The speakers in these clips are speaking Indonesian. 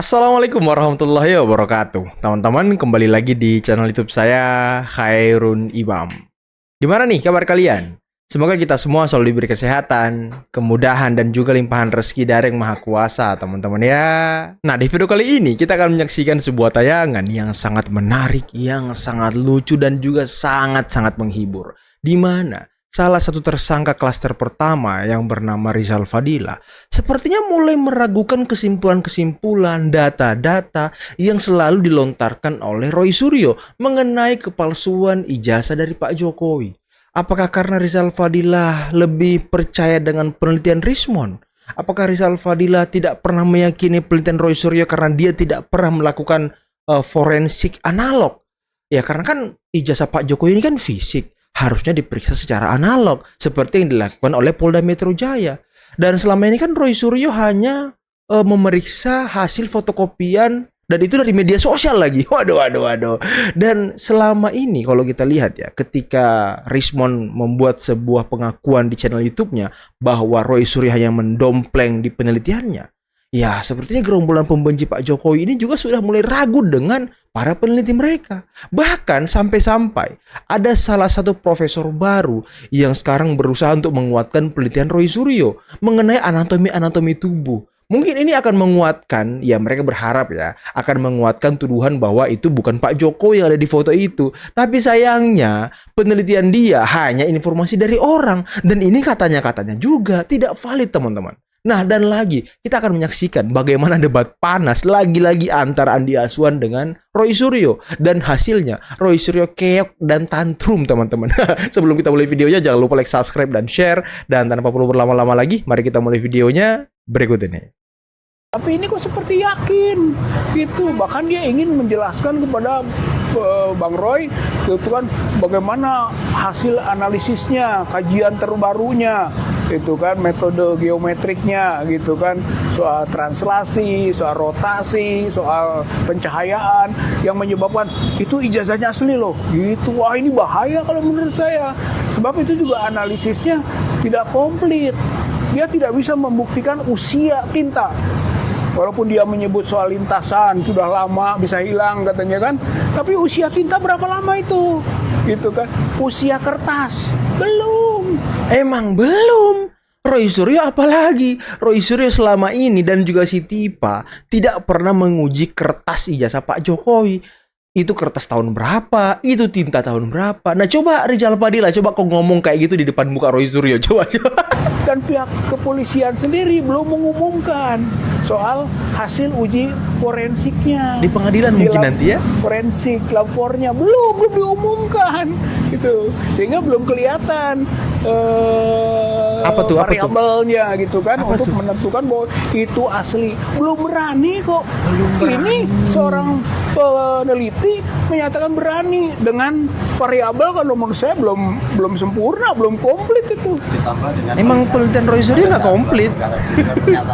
Assalamualaikum warahmatullahi wabarakatuh. Teman-teman, kembali lagi di channel YouTube saya, Khairun Imam. Gimana nih kabar kalian? Semoga kita semua selalu diberi kesehatan, kemudahan, dan juga limpahan rezeki dari Yang Maha Kuasa, teman-teman ya. Nah, di video kali ini kita akan menyaksikan sebuah tayangan yang sangat menarik, yang sangat lucu, dan juga sangat-sangat menghibur. Di mana salah satu tersangka klaster pertama yang bernama Rizal Fadila sepertinya mulai meragukan kesimpulan-kesimpulan data-data yang selalu dilontarkan oleh Roy Suryo mengenai kepalsuan ijazah dari Pak Jokowi. Apakah karena Rizal Fadila lebih percaya dengan penelitian Rismon? Apakah Rizal Fadila tidak pernah meyakini penelitian Roy Suryo karena dia tidak pernah melakukan forensik analog? Ya karena kan ijazah Pak Jokowi ini kan fisik, harusnya diperiksa secara analog seperti yang dilakukan oleh Polda Metro Jaya. Dan selama ini kan Roy Suryo hanya memeriksa hasil fotokopian, dan itu dari media sosial lagi. Waduh. Dan selama ini kalau kita lihat ya, ketika Rismon membuat sebuah pengakuan di channel YouTube-nya bahwa Roy Suryo hanya mendompleng di penelitiannya, ya sepertinya gerombolan pembenci Pak Jokowi ini juga sudah mulai ragu dengan para peneliti mereka. Bahkan sampai-sampai ada salah satu profesor baru yang sekarang berusaha untuk menguatkan penelitian Roy Suryo mengenai anatomi tubuh. Mungkin ini akan menguatkan, ya mereka berharap ya, akan menguatkan tuduhan bahwa itu bukan Pak Jokowi yang ada di foto itu. Tapi sayangnya penelitian dia hanya informasi dari orang. Dan ini katanya juga tidak valid, teman-teman. Nah, dan lagi kita akan menyaksikan bagaimana debat panas lagi-lagi antara Andi Aswan dengan Roy Suryo. Dan hasilnya Roy Suryo keok dan tantrum, teman-teman. Sebelum kita mulai videonya, jangan lupa like, subscribe, dan share. Dan tanpa perlu berlama-lama lagi, mari kita mulai videonya berikut ini. Tapi ini kok seperti yakin gitu, bahkan dia ingin menjelaskan kepada Bang Roy gitu kan, bagaimana hasil analisisnya, kajian terbarunya itu kan, metode geometriknya gitu kan, soal translasi, soal rotasi, soal pencahayaan yang menyebabkan itu ijazahnya asli loh gitu. Wah, ini bahaya kalau menurut saya, sebab itu juga analisisnya tidak komplit. Dia tidak bisa membuktikan usia tinta. Walaupun dia menyebut soal lintasan sudah lama bisa hilang katanya kan, tapi usia tinta berapa lama itu? Gitu kan. Usia kertas belum. Emang belum. Roy Suryo apalagi? Roy Suryo selama ini dan juga si Tipa tidak pernah menguji kertas ijazah Pak Jokowi. Itu kertas tahun berapa? Itu tinta tahun berapa? Nah, coba Rizal Fadila, coba kau ngomong kayak gitu di depan muka Roy Suryo. Coba. Dan pihak kepolisian sendiri belum mengumumkan soal hasil uji forensiknya. Di pengadilan mungkin nanti ya? Forensik labornya belum diumumkan gitu. Sehingga belum kelihatan Apa tuh? variabelnya gitu kan, Apa untuk tuh? menentukan bahwa itu asli. Belum berani kok. Belum berani. Ini seorang peneliti menyatakan berani dengan variabel, kalau menurut saya belum sempurna, belum komplit itu. Emang penelitian Roy Suryo nggak komplit?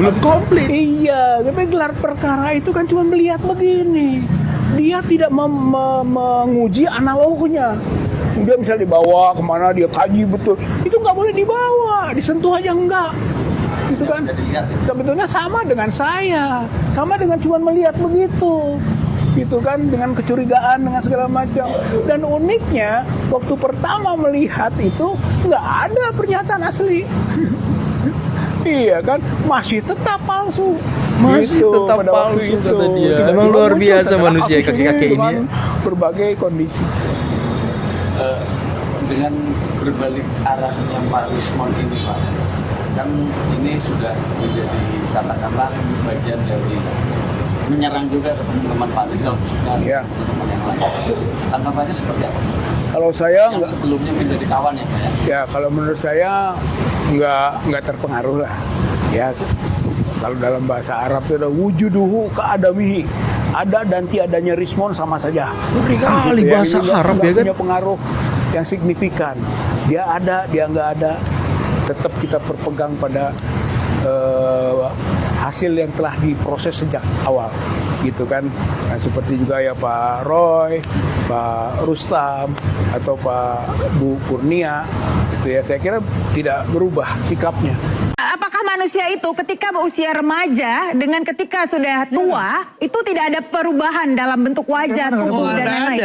Belum komplit. Iya, tapi gelar perkara itu kan cuma melihat begini. Dia tidak menguji analognya. Dia misalnya dibawa kemana, dia kaji betul. Itu nggak boleh dibawa, disentuh aja enggak. Gitu kan. Sebetulnya sama dengan saya. Sama dengan cuma melihat begitu. Gitu kan, dengan kecurigaan, dengan segala macam. Dan uniknya, waktu pertama melihat itu nggak ada pernyataan asli. Iya kan, masih tetap palsu. Masih gitu, tetap pada waktu palsu itu. kata dia. Tidak Emang luar muncul biasa setelah manusia kasus ini kakek-kakek ini. dengan berbagai kondisi. Dengan berbalik arahnya Pak Rismon ini, Pak, kan ini sudah menjadi katakanlah bagian dari menyerang juga ke teman-teman Pak Rizal, khususnya Ya. teman-teman yang lain. Tanggapannya seperti apa? Kalau saya Yang sebelumnya menjadi kawan ya, Pak ya? ya kalau menurut saya nggak terpengaruh lah. Ya, kalau dalam bahasa Arab itu ada wujuduhu ka'adamihi. Ada dan tiadanya Rismon sama saja. Ngeri kali Gitu bahasa Ini Arab nggak ya kan? punya pengaruh yang signifikan. Dia ada, dia nggak ada. Tetap kita berpegang pada hasil yang telah diproses sejak awal, gitu kan. Nah, seperti juga ya Pak Roy, Pak Rustam, atau Pak Bu Kurnia, itu ya saya kira tidak berubah sikapnya. Apakah manusia itu ketika usia remaja dengan ketika sudah tua itu tidak ada perubahan dalam bentuk wajah, tubuh dan lain-lain.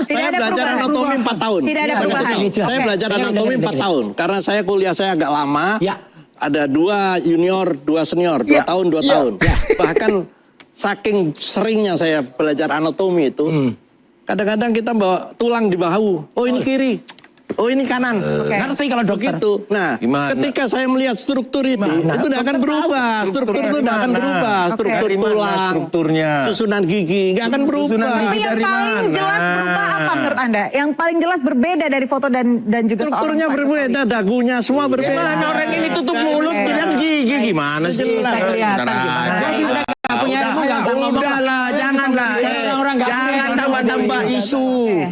Tidak Saya ada belajar perubahan. anatomi 4 tahun. Tidak ada perubahan. Saya belajar anatomi 4 tahun. Karena saya kuliah saya agak lama. Ya. Ada 2 junior, 2 senior. 2 tahun, 2 tahun. Bahkan saking seringnya saya belajar anatomi itu. Kadang-kadang kita bawa tulang di bahu. Oh ini kiri. Oh ini kanan. Ngerti kalau dokter? Begitu. Nah, ketika saya melihat struktur itu tidak akan berubah. Struktur itu tidak akan berubah. Struktur tulang, strukturnya, susunan gigi nggak akan berubah. Tapi yang paling jelas berubah apa menurut Anda? Yang paling jelas berbeda dari foto dan juga Strukturnya seorang Pak berbeda, dagunya semua berbeda. Gimana orang ini tutup mulut bilang gigi gimana sih? Jelas. Kelihatan gimana. Nggak punya ilmu, nggak usah ngomong. Udahlah, janganlah. Orang-orang nggak punya Jangan ilmu. tambah-tambah isu.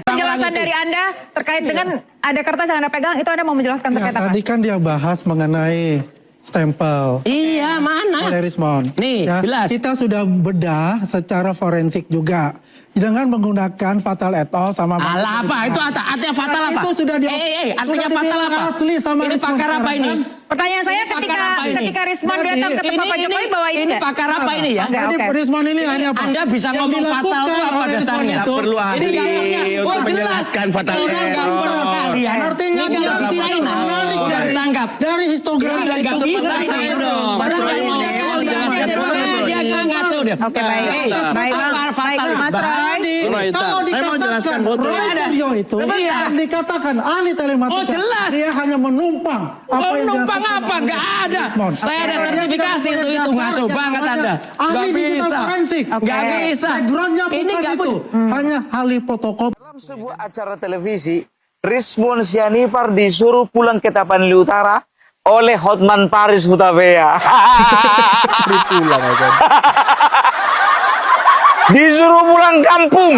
Penjelasan dari Anda terkait dengan ada kertas yang Anda pegang, itu Anda mau menjelaskan terkait apa? Tadi kan dia bahas mengenai stempel Iya, mana? oleh Rismond. Nih, jelas. Kita sudah bedah secara forensik juga dengan menggunakan fatal et al. Sama Alah apa? Itu artinya fatal Dan apa? itu sudah artinya sudah fatal dibilang apa? asli sama Ini Rismond pakar apa sekarang, ini? kan? Pertanyaan saya Ini ketika pakar apa ini? ketika Rismond Jadi, datang ke tempat Pak Jokowi bahwa ini pakar apa ini ya? Enggak, Jadi oke. Rismond ini hanya apa? Anda bisa Yang ngomong fatal dilakukan itu apa oleh Rismond dasarnya? itu, Perlu ahli Ini gampangnya. untuk jelas. menjelaskan fatal Orang error. gampang kalian. Artinya Ini dia kalau tidak lain, menarik udah dari- ditangkap. dari histogram Nggak itu bisa seperti ini. dong. Orang Mas nggak Roy. punya kalian. Dia nggak ngatur dia. Oke, baik. Baik, baik, Mas Roy. Roy, Kalau saya mau jelaskan foto. Roy Suryo itu Iya. dikatakan ahli telematika. Oh, jelas. Dia hanya menumpang. Oh, yang numpang dilakukan apa? oleh Nggak ada. Rismond. Saya ada Dia sertifikasi tidak itu punya ngaco jasa, banget namanya Anda. Ahli Nggak digital bisa. forensik. Nggak bisa. Backgroundnya Ini bukan nggak itu. Hanya ahli fotokopi. Dalam sebuah acara televisi, Rismond Sianipar disuruh pulang ke Tapanuli Utara oleh Hotman Paris Hutapea. Pulang aja. Disuruh pulang kampung.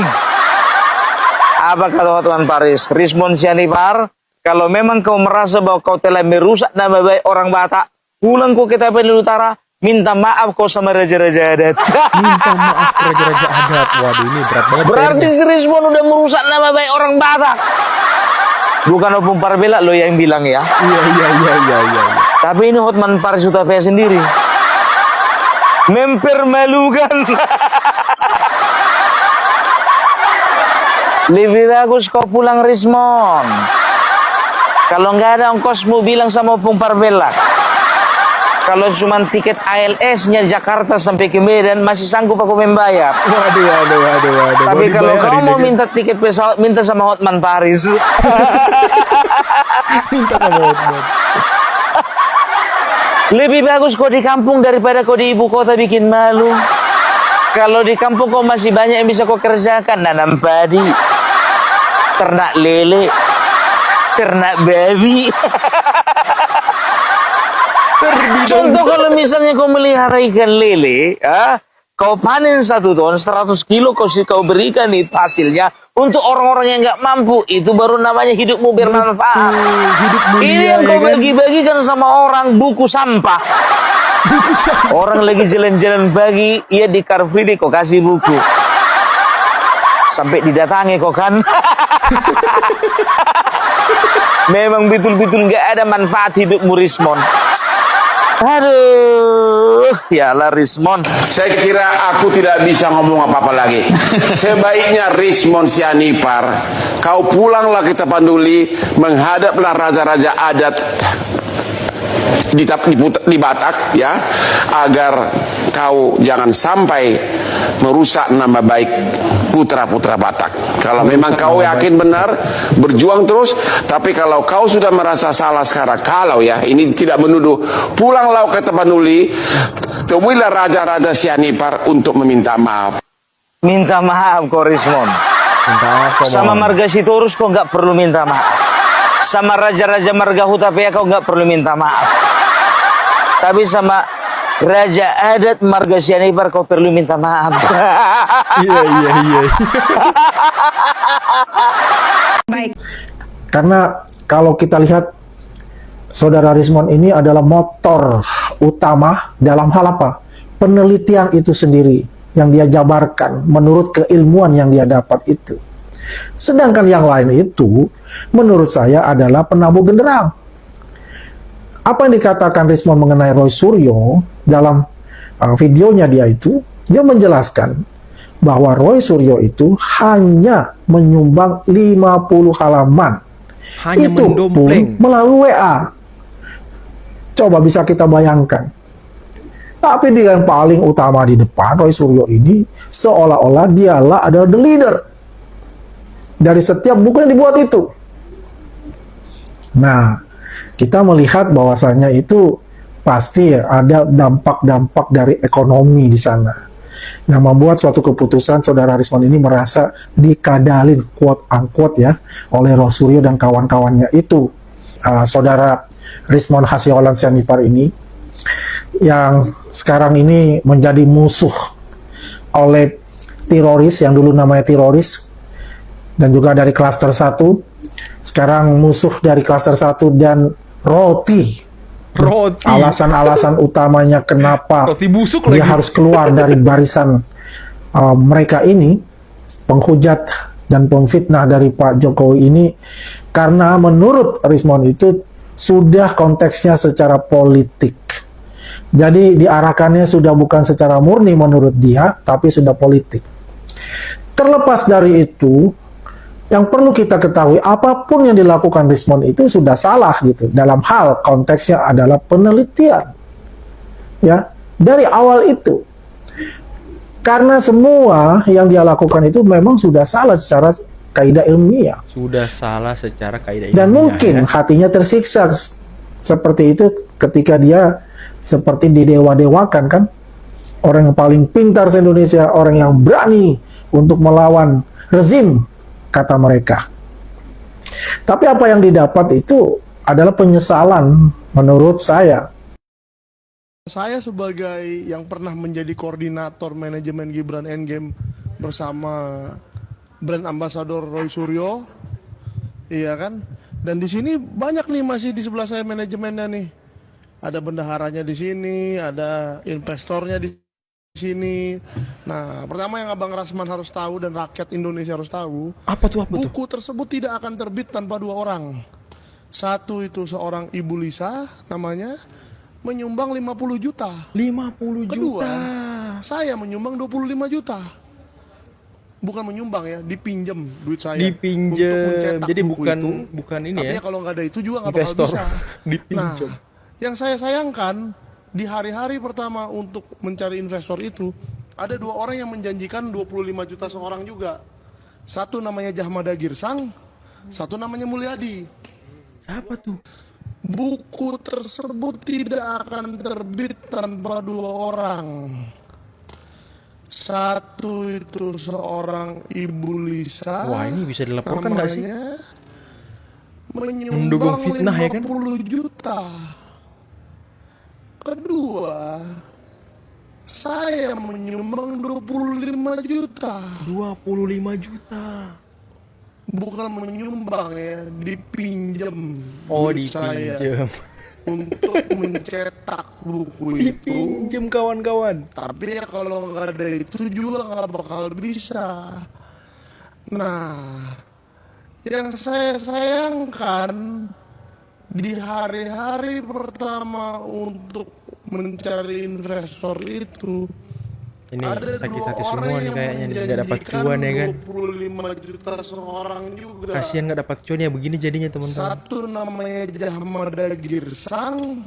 Apa kata Hotman Paris? Rismond Sianipar, kalau memang kau merasa bahwa kau telah merusak nama baik orang Batak, pulang kau ke Tapanuli Utara, minta maaf kau sama raja-raja adat. Minta maaf ke raja-raja adat. Waduh, ini berat banget. Berarti si Rismond udah merusak nama baik orang Batak. Bukan Opung Parbela lo yang bilang ya. Iya. Tapi ini Hotman Paris Hutapea sendiri. Mempermalukan. Lebih bagus kau pulang Rismond. Kalau nggak ada ongkosmu bilang sama Opung Parbela. Kalau cuma tiket ALS-nya Jakarta sampai ke Medan masih sanggup aku membayar. Waduh. Tapi Mau kalau dibayar kau ini mau kan. minta tiket pesawat, minta sama Hotman Paris. Minta sama Hotman. Lebih bagus kau di kampung daripada kau di ibu kota bikin malu. Kalau di kampung kau masih banyak yang bisa kau kerjakan. Nanam padi, ternak lele, ternak babi. Contoh kalau misalnya kau melihara ikan lele, kau panen 1 ton, 100 kilo kau berikan itu hasilnya untuk orang-orang yang nggak mampu. Itu baru namanya hidupmu bermanfaat. Hidup mulia. Ini yang ya kau kan? bagi-bagikan sama orang buku sampah. Orang lagi jalan-jalan pagi, ia di Car Free Day kau kasih buku. Sampai didatangi kau kan. Memang betul-betul nggak ada manfaat hidupmu Rismond. Aduh, yalah Rismond. Saya kira aku tidak bisa ngomong apa-apa lagi. Sebaiknya Rismond Sianipar, kau pulanglah ke Tapanuli, menghadaplah raja-raja adat di Batak ya, agar kau jangan sampai merusak nama baik putra-putra Batak. Kalau memang kau yakin benar, berjuang terus. Tapi kalau kau sudah merasa salah sekarang, kalau ya, ini tidak menuduh, pulanglah ke Tapanuli, temuilah raja-raja Sianipar untuk meminta maaf. Minta maaf kau Rismond. Minta maaf kok, Sama Bang. Marga Sitorus kau nggak perlu minta maaf. Sama raja-raja Marga Hutapea kau nggak perlu minta maaf. Tapi sama Raja Adat Marga Sianipar kau perlu minta maaf. Iya. Baik. Karena kalau kita lihat Saudara Rismond ini adalah motor utama dalam hal apa? Penelitian itu sendiri yang dia jabarkan menurut keilmuan yang dia dapat itu. Sedangkan yang lain itu menurut saya adalah penabuh genderang. Apa yang dikatakan Rismond mengenai Roy Suryo dalam videonya dia menjelaskan bahwa Roy Suryo itu hanya menyumbang 50 halaman. Hanya Itu mendompleng. pun melalui WA. Coba bisa kita bayangkan. Tapi dia yang paling utama di depan, Roy Suryo ini, seolah-olah dialah adalah the leader dari setiap buku yang dibuat itu. Nah, kita melihat bahwasannya itu pasti ada dampak-dampak dari ekonomi di sana yang membuat suatu keputusan saudara Rismond ini merasa dikadalin, quote unquote ya, oleh Roy Suryo dan kawan-kawannya itu. Saudara Rismond Hasiholaun Sianipar ini yang sekarang ini menjadi musuh oleh teroris yang dulu namanya teroris dan juga dari klaster 1, sekarang musuh dari klaster 1 dan roti. Alasan-alasan utamanya kenapa Roti busuk dia lagi. harus keluar dari barisan mereka ini, penghujat dan pemfitnah dari Pak Jokowi ini, karena menurut Rismond itu sudah konteksnya secara politik. Jadi diarahkannya sudah bukan secara murni menurut dia, tapi sudah politik. Terlepas dari itu, yang perlu kita ketahui, apapun yang dilakukan Rismond itu sudah salah gitu. Dalam hal konteksnya adalah penelitian. Ya, dari awal itu. Karena semua yang dia lakukan itu memang sudah salah secara kaidah ilmiah. Sudah salah secara kaidah ilmiah. Dan mungkin ya. hatinya tersiksa seperti itu ketika dia seperti didewa-dewakan kan. Orang yang paling pintar se-Indonesia, orang yang berani untuk melawan rezim, kata mereka. Tapi apa yang didapat itu adalah penyesalan menurut saya. Saya sebagai yang pernah menjadi koordinator manajemen Gibran Endgame bersama brand ambassador Roy Suryo, iya kan? Dan di sini banyak nih masih di sebelah saya manajemennya nih. Ada bendaharanya di sini, ada investornya di sini. Nah, pertama yang Abang Rasman harus tahu dan rakyat Indonesia harus tahu, Apa tuh? buku tersebut tidak akan terbit tanpa 2 orang. Satu itu seorang Ibu Lisa namanya, menyumbang 50 juta. 50 Kedua, juta. saya menyumbang 25 juta. Bukan menyumbang ya, dipinjam duit saya. Dipinjam. Untuk mencetak Jadi buku itu. bukan ini Tapi ya. kalau nggak ada itu juga nggak bakal Investor. bisa. Dipinjam. Nah, yang saya sayangkan di hari-hari pertama untuk mencari investor itu, ada 2 orang yang menjanjikan 25 juta seorang juga. Satu namanya Jahmada Girsang, satu namanya Mulyadi. Apa tuh? Buku tersebut tidak akan terbit tanpa 2 orang. Satu itu seorang Ibu Lisa. Wah, ini bisa dilaporkan nggak sih? namanya, Mendukung menyumbang fitnah ya kan? 50 juta. Kedua, saya menyumbang 25 juta. 25 juta. Bukan menyumbang ya, dipinjam. Oh, duit saya dipinjam. untuk mencetak buku itu. Dipinjam kawan-kawan. Tapi ya kalau nggak ada itu juga nggak bakal bisa. Nah, yang saya sayangkan di hari-hari pertama untuk mencari investor itu, Ini ada sakit 2 hati orang semua nih yang kayaknya nih, nggak dapat menjanjikan cuan ya kan. 25 juta seorang juga. Kasihan nggak dapat cuan ya begini jadinya teman-teman. Satu namanya Jahmada Girsang.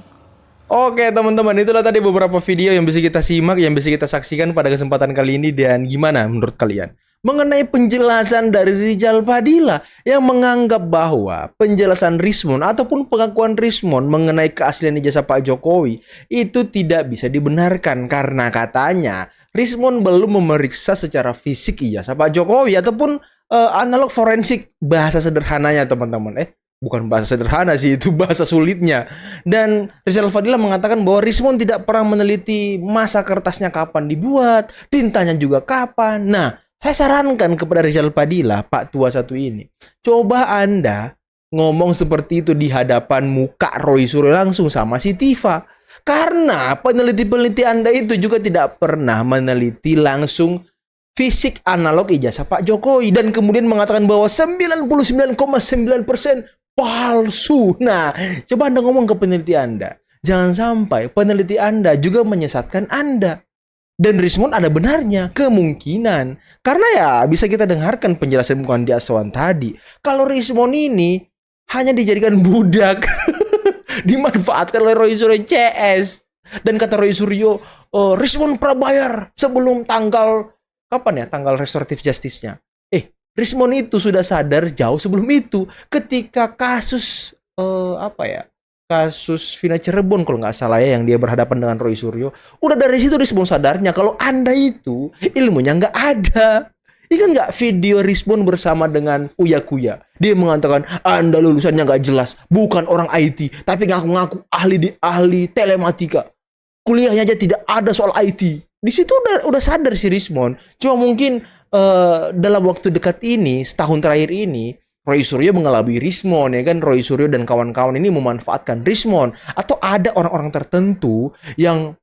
Oke teman-teman, itulah tadi beberapa video yang bisa kita simak, yang bisa kita saksikan pada kesempatan kali ini. Dan gimana menurut kalian mengenai penjelasan dari Rizal Fadila yang menganggap bahwa penjelasan Rismond ataupun pengakuan Rismond mengenai keaslian ijazah Pak Jokowi itu tidak bisa dibenarkan karena katanya Rismond belum memeriksa secara fisik ijazah Pak Jokowi ataupun analog forensik, bahasa sederhananya teman-teman. Bukan bahasa sederhana sih, itu bahasa sulitnya. Dan Rizal Fadila mengatakan bahwa Rismond tidak pernah meneliti masa kertasnya kapan dibuat, tintanya juga kapan. Nah, saya sarankan kepada Rizal Fadila, Pak Tua satu ini, coba Anda ngomong seperti itu di hadapan muka Roy Suryo langsung sama si Tifa. Karena peneliti-peneliti Anda itu juga tidak pernah meneliti langsung fisik analog ijazah Pak Jokowi dan kemudian mengatakan bahwa 99,9% palsu. Nah, coba Anda ngomong ke peneliti Anda. Jangan sampai peneliti Anda juga menyesatkan Anda. Dan Rismond ada benarnya, kemungkinan. Karena ya bisa kita dengarkan penjelasan bukan di Aswan tadi. Kalau Rismond ini hanya dijadikan budak, dimanfaatkan oleh Roy Suryo CS. Dan kata Roy Suryo, Rismond prabayar sebelum tanggal, kapan ya, tanggal restoratif justice-nya. Rismond itu sudah sadar jauh sebelum itu. Ketika kasus, kasus Vina Cirebon kalau nggak salah ya, yang dia berhadapan dengan Roy Suryo. Udah dari situ Rismond sadarnya kalau Anda itu ilmunya nggak ada. Ini kan nggak video Rismond bersama dengan Uya Kuya. Dia mengatakan Anda lulusannya nggak jelas, bukan orang IT, tapi ngaku-ngaku ahli telematika. Kuliahnya aja tidak ada soal IT. Di situ udah sadar si Rismond. Cuma mungkin dalam waktu dekat ini, setahun terakhir ini, Roy Suryo mengelabui Rismond, ya kan? Roy Suryo dan kawan-kawan ini memanfaatkan Rismond, atau ada orang-orang tertentu yang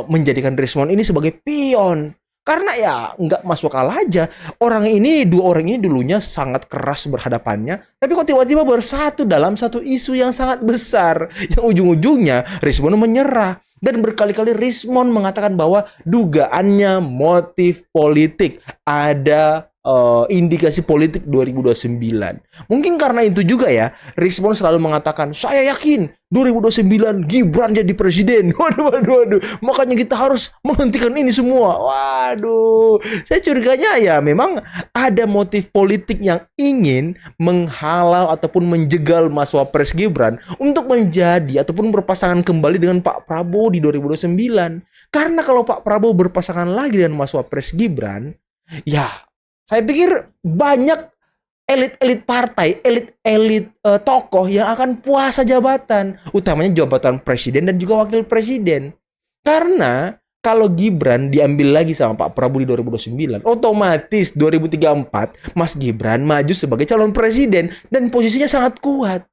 menjadikan Rismond ini sebagai pion. Karena ya nggak masuk akal aja. Dua orang ini dulunya sangat keras berhadapannya, tapi kok tiba-tiba bersatu dalam satu isu yang sangat besar, yang ujung-ujungnya Rismond menyerah. Dan berkali-kali Rismond mengatakan bahwa dugaannya motif politik, ada indikasi politik 2029. Mungkin karena itu juga ya, Rismond selalu mengatakan, saya yakin 2029 Gibran jadi presiden. Waduh. Makanya kita harus menghentikan ini semua. Waduh. Saya curiganya ya memang ada motif politik yang ingin menghalau ataupun menjegal Mas Wapres Gibran untuk menjadi ataupun berpasangan kembali dengan Pak Prabowo di 2029. Karena kalau Pak Prabowo berpasangan lagi dengan Mas Wapres Gibran, ya saya pikir banyak elit-elit partai, elit-elit tokoh yang akan puasa jabatan, utamanya jabatan presiden dan juga wakil presiden. Karena kalau Gibran diambil lagi sama Pak Prabowo di 2029, otomatis 2034 Mas Gibran maju sebagai calon presiden dan posisinya sangat kuat.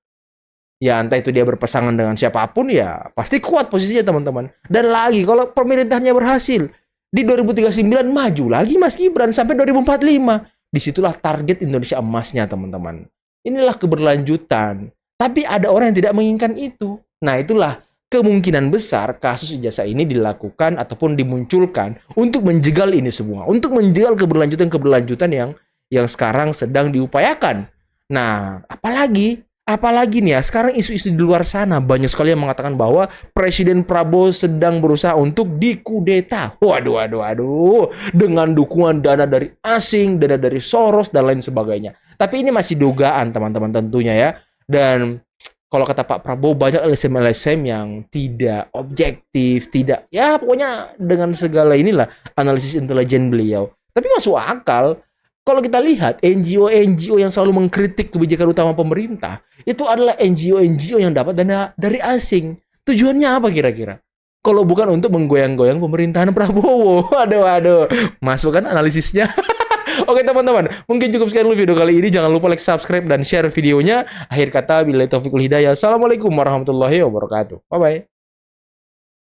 Ya entah itu dia berpasangan dengan siapapun, ya pasti kuat posisinya teman-teman. Dan lagi kalau pemerintahnya berhasil, di 2039 maju lagi Mas Gibran sampai 2045. Disitulah target Indonesia emasnya teman-teman. Inilah keberlanjutan. Tapi ada orang yang tidak menginginkan itu. Nah itulah kemungkinan besar kasus ijazah ini dilakukan ataupun dimunculkan untuk menjegal ini semua. Untuk menjegal keberlanjutan yang sekarang sedang diupayakan. Nah apalagi nih ya, sekarang isu-isu di luar sana banyak sekali yang mengatakan bahwa Presiden Prabowo sedang berusaha untuk dikudeta. Waduh. Dengan dukungan dana dari asing, dana dari Soros dan lain sebagainya. Tapi ini masih dugaan teman-teman tentunya ya. Dan kalau kata Pak Prabowo banyak LSM-LSM yang tidak objektif, tidak, ya pokoknya dengan segala inilah analisis intelijen beliau. Tapi masuk akal. Kalau kita lihat NGO yang selalu mengkritik kebijakan utama pemerintah, itu adalah NGO yang dapat dana dari asing. Tujuannya apa kira-kira? Kalau bukan untuk menggoyang-goyang pemerintahan Prabowo. Waduh. Masuk kan analisisnya? Oke teman-teman, mungkin cukup sekian dulu video kali ini. Jangan lupa like, subscribe, dan share videonya. Akhir kata, billahi taufiq wal hidayah. Assalamualaikum warahmatullahi wabarakatuh. Bye-bye.